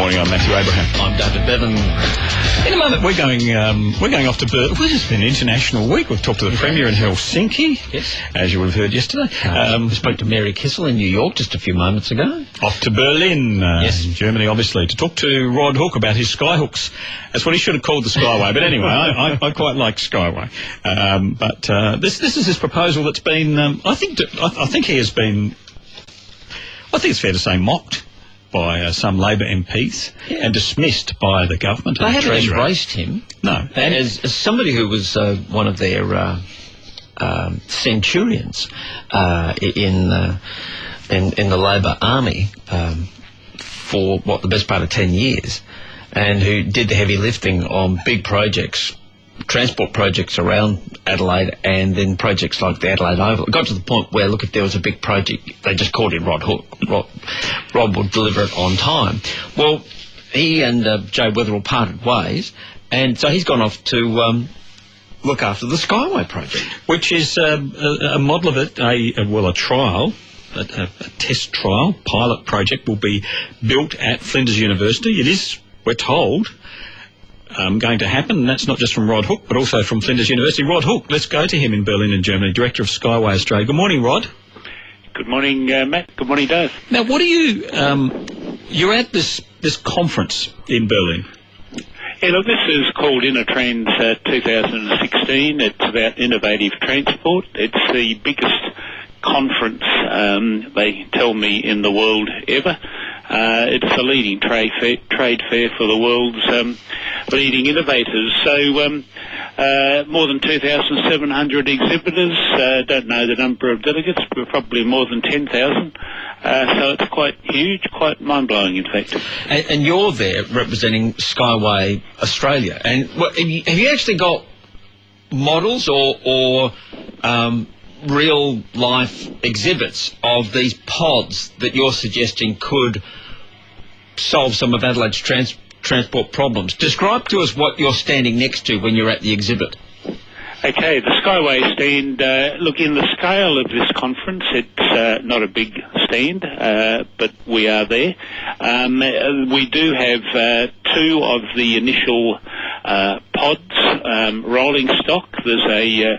morning, I'm Matthew Abraham. I'm David Bevan. In a moment, we're going off to Berlin. Well, it's been an international week. We've talked to the Premier in Helsinki, Yes. as you would have heard yesterday. We spoke to Mary Kissel in New York just a few moments ago. Off to Berlin, Yes. in Germany, obviously, to talk to Rod Hook about his skyhooks. That's what he should have called the SkyWay. But anyway, I quite like SkyWay. But this is his proposal that's been, I think he has been, I think it's fair to say, mocked by some Labor MPs and dismissed by the government. They and the haven't Treasury. embraced him. No. As somebody who was one of their centurions in the Labor Army for, the best part of 10 years, and who did the heavy lifting on big projects, transport projects around Adelaide, and then projects like the Adelaide Oval. It got to the point where, look, if there was a big project, they just called in Rod Hook. Rod would deliver it on time. Well, he and Joe Weatherall parted ways, and so he's gone off to look after the SkyWay project. Which is a model of it, a trial, a test trial, pilot project will be built at Flinders University. It is, we're told, going to happen, and that's not just from Rod Hook, but also from Flinders University. Rod Hook, let's go to him in Berlin in Germany, Director of SkyWay Australia. Good morning, Rod. Good morning, Matt. Good morning, Dave. Now, what are you... you're at this conference in Berlin. Yeah, look, this is called InnoTrans 2016. It's about innovative transport. It's the biggest conference, they tell me, in the world ever. It's a leading trade fair for the world's leading innovators. So more than 2,700 exhibitors. Don't know the number of delegates, but probably more than 10,000. So it's quite huge, quite mind-blowing, in fact. and you're there representing SkyWay Australia. And have you actually got models or real-life exhibits of these pods that you're suggesting could solve some of Adelaide's transport problems? Describe to us what you're standing next to when you're at the exhibit. Okay, the SkyWay stand, look, in the scale of this conference, it's not a big stand, but we are there. We do have two of the initial pods, rolling stock. There's a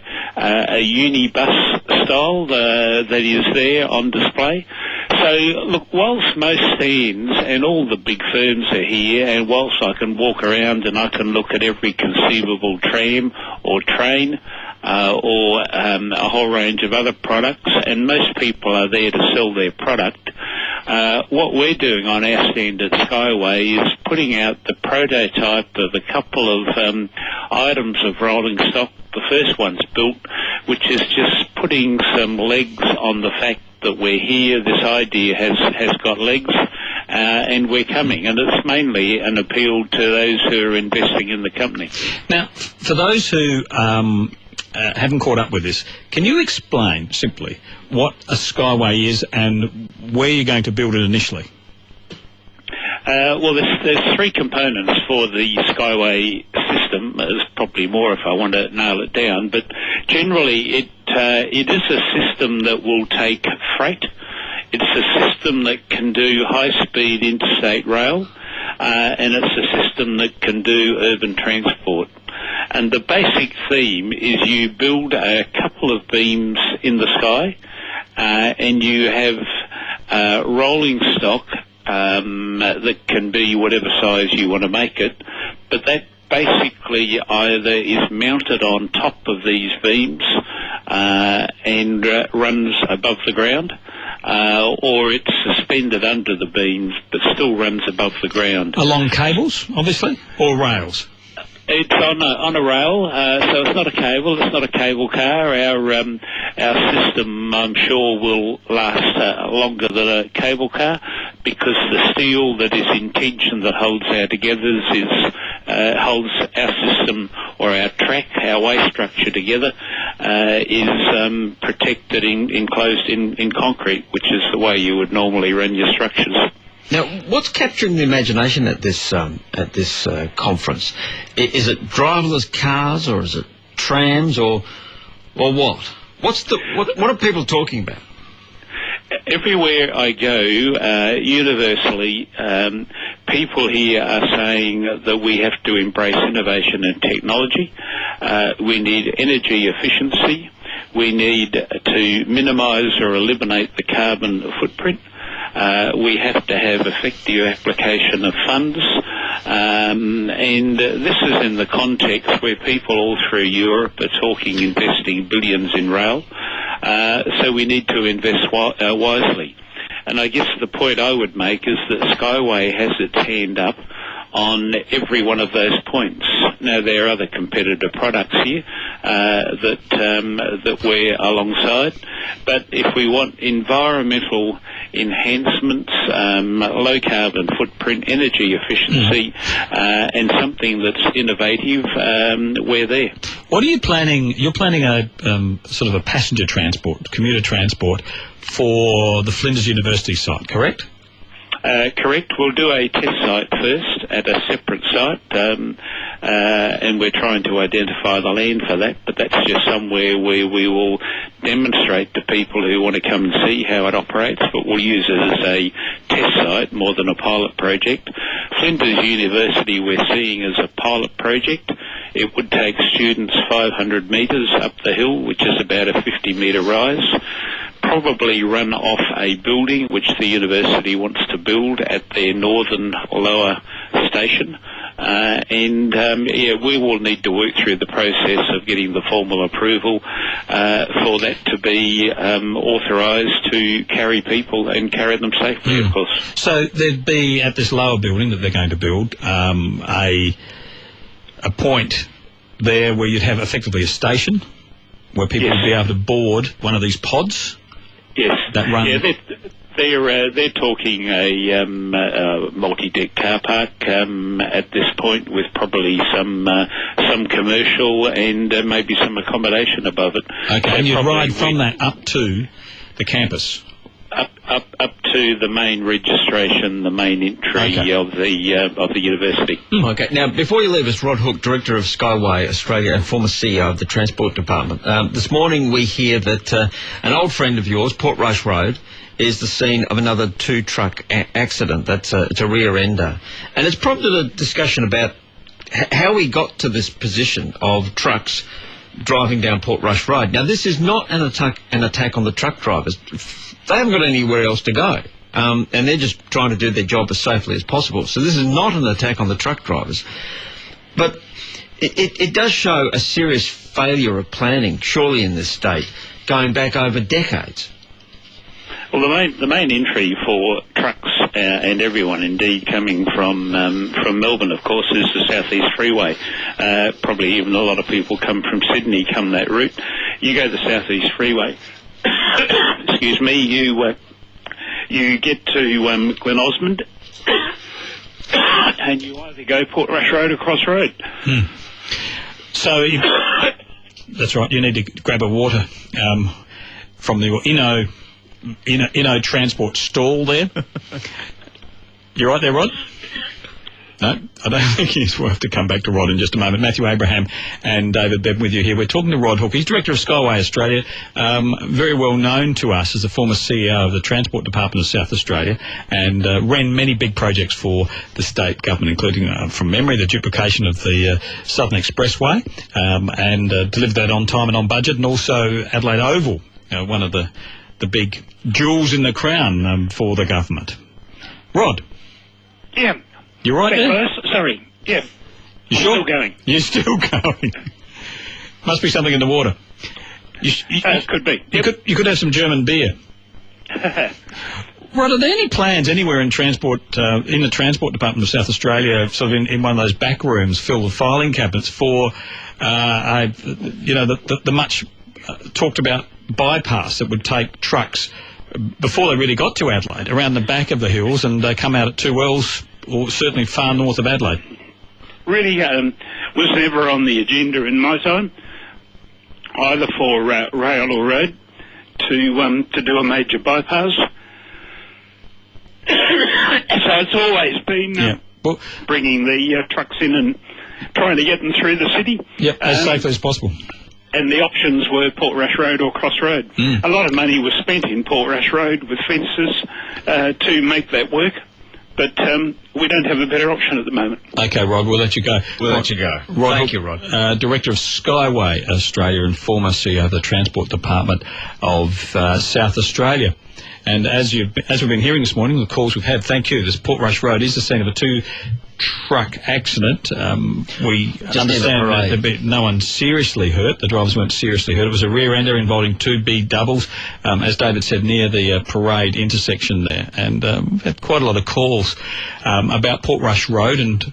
unibus style that is there on display. So, look, whilst most stands and all the big firms are here, and whilst I can walk around and I can look at every conceivable tram or train or a whole range of other products, and most people are there to sell their product, what we're doing on our stand at SkyWay is putting out the prototype of a couple of items of rolling stock. The first one's built, which is just putting some legs on the fact that we're here. This idea has got legs, and we're coming, and it's mainly an appeal to those who are investing in the company. Now, for those who haven't caught up with this, can you explain simply what a SkyWay is and where you're going to build it initially? Well, there's three components for the SkyWay system. There's probably more if I want to nail it down, but generally it is a system that will take freight. It's a system that can do high-speed interstate rail, and it's a system that can do urban transport. And the basic theme is you build a couple of beams in the sky, and you have rolling stock that can be whatever size you want to make it, but that basically either is mounted on top of these beams and runs above the ground, or it's suspended under the beams but still runs above the ground. Along cables, obviously, or rails? It's on a rail, so it's not a cable. It's not a cable car. Our system, I'm sure, will last longer than a cable car, because the steel that is in tension that holds our togethers holds our system or our track, our way structure together, is protected, enclosed in concrete, which is the way you would normally run your structures. Now, what's capturing the imagination at this conference? Is it driverless cars, or is it trams, or what? What are people talking about? Everywhere I go, universally, people here are saying that we have to embrace innovation and technology. We need energy efficiency. We need to minimise or eliminate the carbon footprint. We have to have effective application of funds. And this is in the context where people all through Europe are talking investing billions in rail. So we need to invest wisely. And I guess the point I would make is that SkyWay has its hand up on every one of those points. Now, there are other competitor products here that we're alongside, but if we want environmental enhancements, low carbon footprint, energy efficiency, and something that's innovative, we're there. What are you planning? You're planning a sort of a passenger transport, commuter transport for the Flinders University site, correct? Correct. We'll do a test site first at a separate site, and we're trying to identify the land for that, but that's just somewhere where we will demonstrate to people who want to come and see how it operates, but we'll use it as a test site more than a pilot project. Flinders University we're seeing as a pilot project. It would take students 500 metres up the hill, which is about a 50-metre rise, probably run off a building which the university wants to build at their northern lower station. We will need to work through the process of getting the formal approval for that to be authorised to carry people and carry them safely, of course. So there'd be, at this lower building that they're going to build, a point there where you'd have effectively a station where people would be able to board one of these pods. Yes. That run. Yeah, they're talking a multi-deck car park at this point, with probably some commercial and maybe some accommodation above it. Okay, so and you ride from that up to the campus. Up to the main registration, the main entry of the university. Okay. Now, before you leave us, Rod Hook, Director of SkyWay Australia and former CEO of the Transport Department. This morning we hear that an old friend of yours, Portrush Road, is the scene of another two-truck accident. It's a rear-ender. And it's prompted a discussion about how we got to this position of trucks driving down Portrush Road. Now, this is not an attack on the truck drivers. They haven't got anywhere else to go, and they're just trying to do their job as safely as possible. So this is not an attack on the truck drivers. But it does show a serious failure of planning, surely, in this state, going back over decades. Well, the main entry for trucks and everyone indeed coming from Melbourne, of course, is the South East Freeway. Probably even a lot of people come from Sydney, come that route. You go the South East Freeway. Excuse me. You get to Glen Osmond, and you either go Portrush Road or Cross Road. So that's right. You need to grab a water from the Inno Transport stall there. You right there, Rod? No, I don't think we'll have to come back to Rod in just a moment. Matthew Abraham and David Bevan with you here. We're talking to Rod Hook. He's Director of SkyWay Australia, very well known to us as the former CEO of the Transport Department of South Australia, and ran many big projects for the state government, including, from memory, the duplication of the Southern Expressway, and delivered that on time and on budget, and also Adelaide Oval, one of the big jewels in the crown for the government. Rod? Yeah. You right there? Sorry. Yeah. You sure? Still going. You're still going. Must be something in the water. Could be. You could have some German beer. Rod, are there any plans anywhere in transport, in the Transport Department of South Australia, sort of in one of those back rooms filled with filing cabinets for, the much talked about bypass that would take trucks before they really got to Adelaide around the back of the hills and come out at 2 Wells, or certainly far north of Adelaide? Really was never on the agenda in my time, either for rail or road, to do a major bypass. So it's always been bringing the trucks in and trying to get them through the city. Yep, as safely as possible. and the options were Portrush Road or Cross Road. A lot of money was spent in Portrush Road with fences to make that work, but we don't have a better option at the moment. Okay, Rod, we'll let you go. We'll let you go. Rod, Thank you, Rod. Director of SkyWay Australia and former CEO of the Transport Department of South Australia. And as we've been hearing this morning, the calls we've had, thank you. This Portrush Road is the scene of a two-truck accident. We understand that there'd been no one seriously hurt. The drivers weren't seriously hurt. It was a rear-ender involving two B doubles, as David said, near the parade intersection there. And we've had quite a lot of calls about Portrush Road and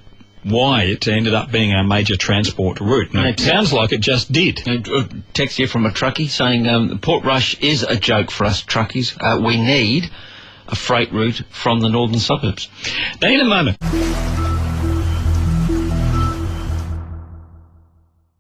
why it ended up being our major transport route. And it sounds like it just did. Text here from a truckie saying Portrush is a joke for us truckies. We need a freight route from the northern suburbs. Now, in a moment.